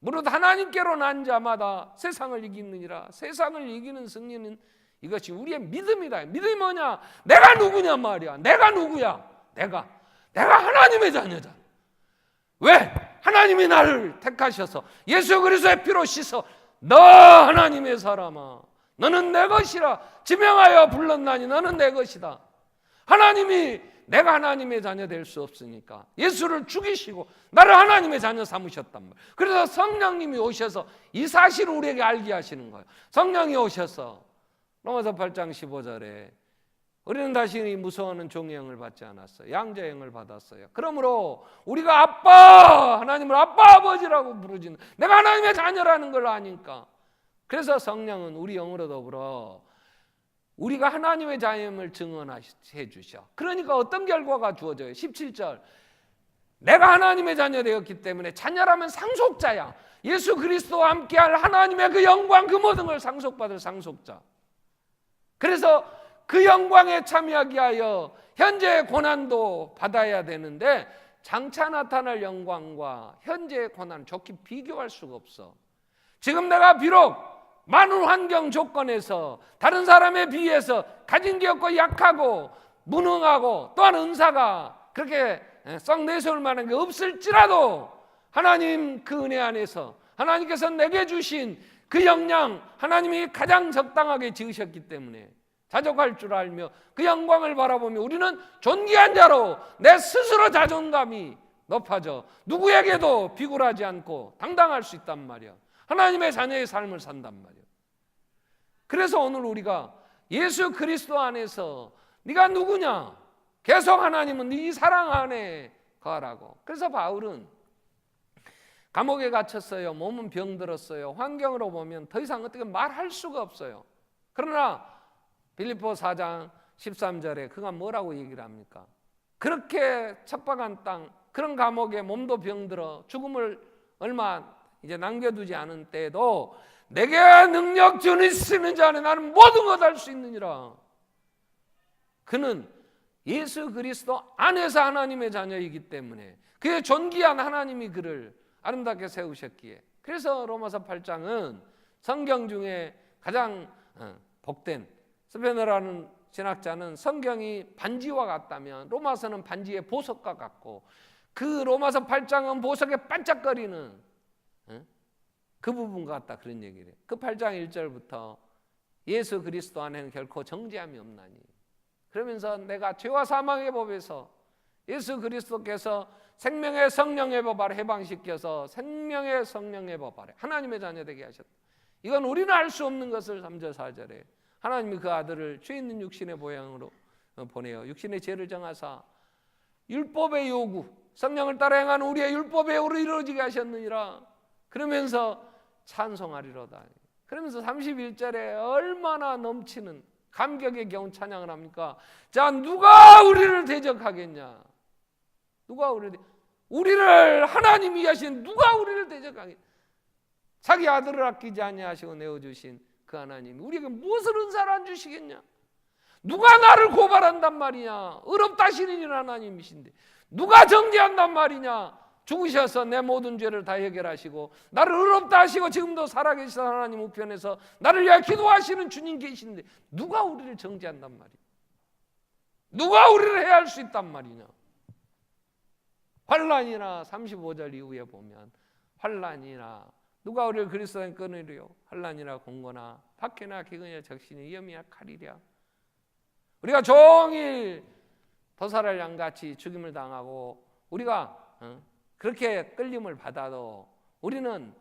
무릇 하나님께로 난 자마다 세상을 이기느니라. 세상을 이기는 승리는 이것이 우리의 믿음이다. 믿음이 뭐냐? 내가 누구냐 말이야. 내가 누구야? 내가 하나님의 자녀다. 왜? 하나님이 나를 택하셔서 예수 그리스도의 피로 씻어 너 하나님의 사람아 너는 내 것이라 지명하여 불렀나니 너는 내 것이다. 하나님이, 내가 하나님의 자녀 될 수 없으니까 예수를 죽이시고 나를 하나님의 자녀 삼으셨단 말이에요. 그래서 성령님이 오셔서 이 사실을 우리에게 알게 하시는 거예요. 성령이 오셔서 로마서 8장 15절에 우리는 다시 무서워하는 종의 영을 받지 않았어요. 양자의 영을 받았어요. 그러므로 우리가 아빠, 하나님을 아빠 아버지라고 부르지는, 내가 하나님의 자녀라는 걸 아니까. 그래서 성령은 우리 영으로 더불어 우리가 하나님의 자녀임을 증언해 주셔. 그러니까 어떤 결과가 주어져요? 17절, 내가 하나님의 자녀 되었기 때문에, 자녀라면 상속자야. 예수 그리스도와 함께할 하나님의 그 영광, 그 모든 걸 상속받을 상속자. 그래서 그 영광에 참여하기 위하여 현재의 고난도 받아야 되는데, 장차 나타날 영광과 현재의 고난을 좋게 비교할 수가 없어. 지금 내가 비록 많은 환경 조건에서 다른 사람에 비해서 가진 게 없고 약하고 무능하고 또한 은사가 그렇게 썩 내세울 만한 게 없을지라도 하나님 그 은혜 안에서 하나님께서 내게 주신 그 역량, 하나님이 가장 적당하게 지으셨기 때문에 자족할 줄 알며 그 영광을 바라보며 우리는 존귀한 자로 내 스스로 자존감이 높아져 누구에게도 비굴하지 않고 당당할 수 있단 말이야. 하나님의 자녀의 삶을 산단 말이야. 그래서 오늘 우리가 예수 그리스도 안에서 네가 누구냐? 계속 하나님은 네 사랑 안에 거하라고. 그래서 바울은 감옥에 갇혔어요. 몸은 병들었어요. 환경으로 보면 더 이상 어떻게 말할 수가 없어요. 그러나 빌립보 4장 13절에 그가 뭐라고 얘기를 합니까? 그렇게 척박한 땅, 그런 감옥에 몸도 병들어 죽음을 얼마 이제 남겨두지 않은 때에도 내게 능력 주시는 자 안에 나는 모든 것 할 수 있느니라. 그는 예수 그리스도 안에서 하나님의 자녀이기 때문에 그의 존귀한 하나님이 그를 아름답게 세우셨기에, 그래서 로마서 8장은 성경 중에 가장 복된, 스페너라는 신학자는 성경이 반지와 같다면 로마서는 반지의 보석과 같고, 그 로마서 8장은 보석에 반짝거리는 그 부분과 같다, 그런 얘기를 해요. 그 8장 1절부터 예수 그리스도 안에는 결코 정죄함이 없나니, 그러면서 내가 죄와 사망의 법에서 예수 그리스도께서 생명의 성령의 법 아래 해방시켜서 생명의 성령의 법 아래 하나님의 자녀 되게 하셨다. 이건 우리는 알 수 없는 것을 3절 4절에 하나님이 그 아들을 죄 있는 육신의 모양으로 보내어 육신의 죄를 정하사 율법의 요구, 성령을 따라 행하는 우리의 율법의 요구를 이루어지게 하셨느니라. 그러면서 찬송하리로다. 그러면서 31절에 얼마나 넘치는 감격의 겨운 찬양을 합니까? 자, 누가 우리를 대적하겠냐? 누가 우리를 하나님이 하신 누가 우리를 대적하겠냐? 자기 아들을 아끼지 아니하시고 내어주신 그 하나님이 우리에게 무엇을 은사를 안 주시겠냐? 누가 나를 고발한단 말이냐? 의롭다 하시는 하나님이신데 누가 정죄한단 말이냐? 죽으셔서 내 모든 죄를 다 해결하시고 나를 의롭다 하시고 지금도 살아계신 하나님 우편에서 나를 위하여 기도하시는 주님 계신데 누가 우리를 정죄한단 말이냐? 누가 우리를 해할 수 있단 말이냐? 환난이나 35절 이후에 보면 환난이나 누가 우리를 그리스도인 끊으리요? 환난이나 공고나 박해나 기근이나 적신이 위험이나 칼이랴. 우리가 종일 도살할 양같이 죽임을 당하고 우리가 그렇게 끌림을 받아도 우리는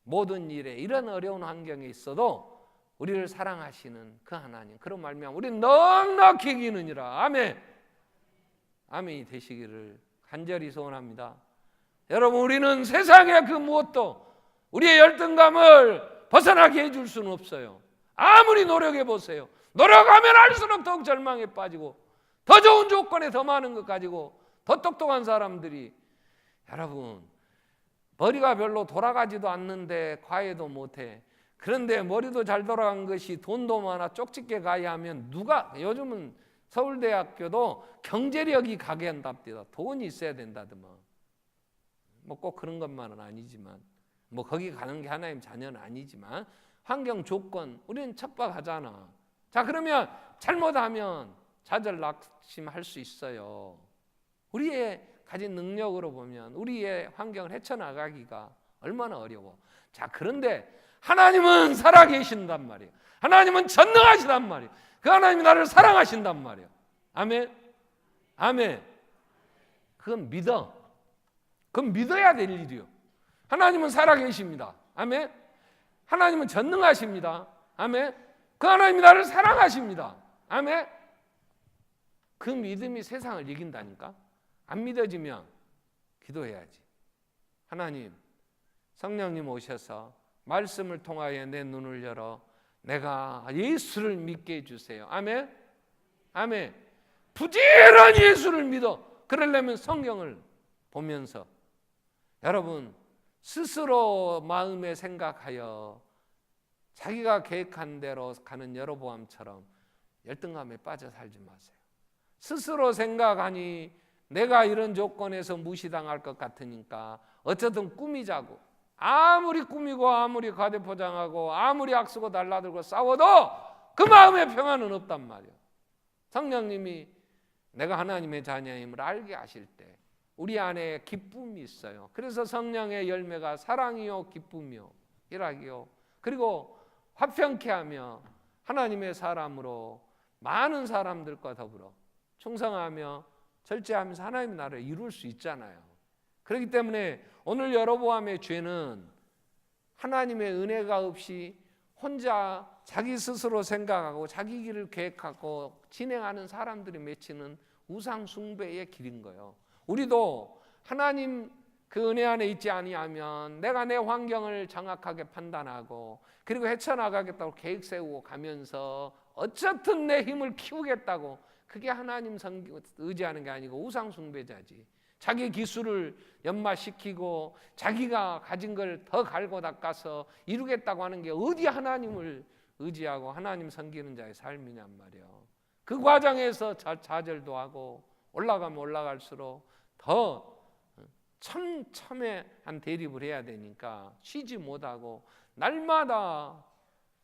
모든 일에 이런 어려운 환경에 있어도 우리를 사랑하시는 그 하나님, 그런 말미암아 우리는 넉넉히 이기느니라. 아멘. 아멘이 되시기를 간절히 소원합니다. 여러분, 우리는 세상의 그 무엇도 우리의 열등감을 벗어나게 해줄 수는 없어요. 아무리 노력해 보세요. 노력하면 할수록 더욱 절망에 빠지고 더 좋은 조건에 더 많은 것 가지고 더 똑똑한 사람들이, 여러분, 머리가 별로 돌아가지도 않는데 과외도 못해. 그런데 머리도 잘 돌아간 것이 돈도 많아 쪽집게 가야 하면 누가, 요즘은 서울대학교도 경제력이 가게 한답니다. 돈이 있어야 된다더만. 뭐 꼭 그런 것만은 아니지만, 뭐 거기 가는 게 하나님 자녀는 아니지만 환경 조건 우리는 척박하잖아. 자, 그러면 잘못하면 좌절 낙심할 수 있어요. 우리의 가진 능력으로 보면 우리의 환경을 헤쳐나가기가 얼마나 어려워. 자, 그런데 하나님은 살아계신단 말이에요. 하나님은 전능하시단 말이에요. 그 하나님이 나를 사랑하신단 말이에요. 아멘. 아멘. 그건 믿어. 그건 믿어야 될 일이요. 하나님은 살아계십니다. 아멘. 하나님은 전능하십니다. 아멘. 그 하나님이 나를 사랑하십니다. 아멘. 그 믿음이 세상을 이긴다니까. 안 믿어지면 기도해야지. 하나님, 성령님 오셔서 말씀을 통하여 내 눈을 열어 내가 예수를 믿게 해주세요. 아멘. 아멘. 부지런히 예수를 믿어. 그러려면 성경을 보면서, 여러분, 스스로 마음에 생각하여 자기가 계획한 대로 가는 여로보암처럼 열등감에 빠져 살지 마세요. 스스로 생각하니 내가 이런 조건에서 무시당할 것 같으니까 어쨌든 꾸미자고, 아무리 꾸미고 아무리 과대포장하고 아무리 악쓰고 달라들고 싸워도 그 마음의 평안은 없단 말이에요. 성령님이 내가 하나님의 자녀임을 알게 하실 때 우리 안에 기쁨이 있어요. 그래서 성령의 열매가 사랑이요 기쁨이요 일하기요, 그리고 화평케 하며 하나님의 사람으로 많은 사람들과 더불어 충성하며 절제하면서 하나님의 나라를 이룰 수 있잖아요. 그렇기 때문에 오늘 여로보암의 죄는 하나님의 은혜가 없이 혼자 자기 스스로 생각하고 자기 길을 계획하고 진행하는 사람들이 맺히는 우상 숭배의 길인 거예요. 우리도 하나님 그 은혜 안에 있지 아니하면 내가 내 환경을 정확하게 판단하고 그리고 헤쳐나가겠다고 계획 세우고 가면서 어쨌든 내 힘을 키우겠다고, 그게 하나님 의지하는 게 아니고 우상 숭배자지. 자기 기술을 연마시키고 자기가 가진 걸 더 갈고 닦아서 이루겠다고 하는 게 어디 하나님을 의지하고 하나님 섬기는 자의 삶이냔 말이에요. 그 과정에서 좌절도 하고 올라가면 올라갈수록 더 첨예한 대립을 해야 되니까 쉬지 못하고 날마다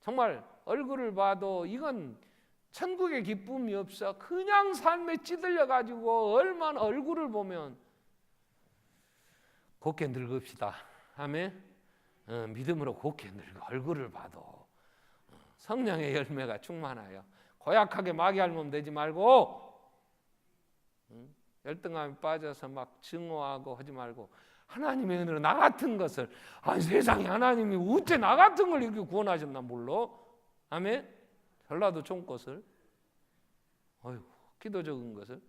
정말 얼굴을 봐도 이건 천국의 기쁨이 없어. 그냥 삶에 찌들려 가지고 얼마나 얼굴을 보면 곱게 늙읍시다. 아멘. 믿음으로 곱게 늙어. 얼굴을 봐도 성령의 열매가 충만하여 고약하게 마귀 앓으면 되지 말고 열등감에 빠져서 막 증오하고 하지 말고 하나님의 은혜로 나 같은 것을, 아니 세상에 하나님이 어째 나 같은 걸 이렇게 구원하셨나 몰라. 아멘. 전라도 총것을, 어이구 기도 적은 것을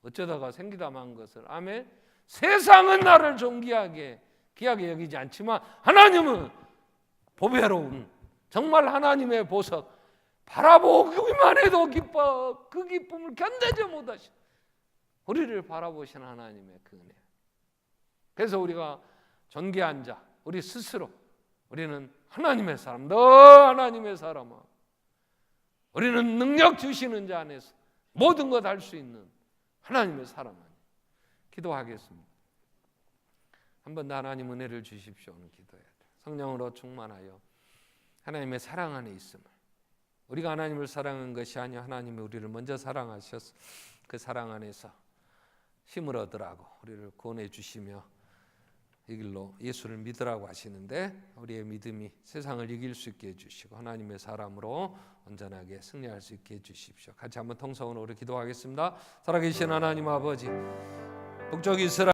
어쩌다가 생기다만 것을, 아멘. 세상은 나를 존귀하게 귀하게 여기지 않지만 하나님은 보배로운 정말 하나님의 보석 바라보기만 해도 기뻐. 그 기쁨을 견디지 못하시 우리를 바라보시는 하나님의 그 은혜. 그래서 우리가 존귀한 자, 우리 스스로 우리는 하나님의 사람, 너 하나님의 사람아, 우리는 능력 주시는 자 안에서 모든 것 할 수 있는 하나님의 사람. 기도하겠습니다. 한번 더 하나님 은혜를 주십시오. 오늘 기도해야 돼요. 성령으로 충만하여 하나님의 사랑 안에 있음을, 우리가 하나님을 사랑한 것이 아니라 하나님이 우리를 먼저 사랑하셔서 그 사랑 안에서 힘을 얻으라고 우리를 구원해 주시며 이 길로 예수를 믿으라고 하시는데 우리의 믿음이 세상을 이길 수 있게 해주시고 하나님의 사람으로 온전하게 승리할 수 있게 해주십시오. 같이 한번 통성으로 우리 기도하겠습니다. 살아계신 하나님 아버지, 북쪽 이스라엘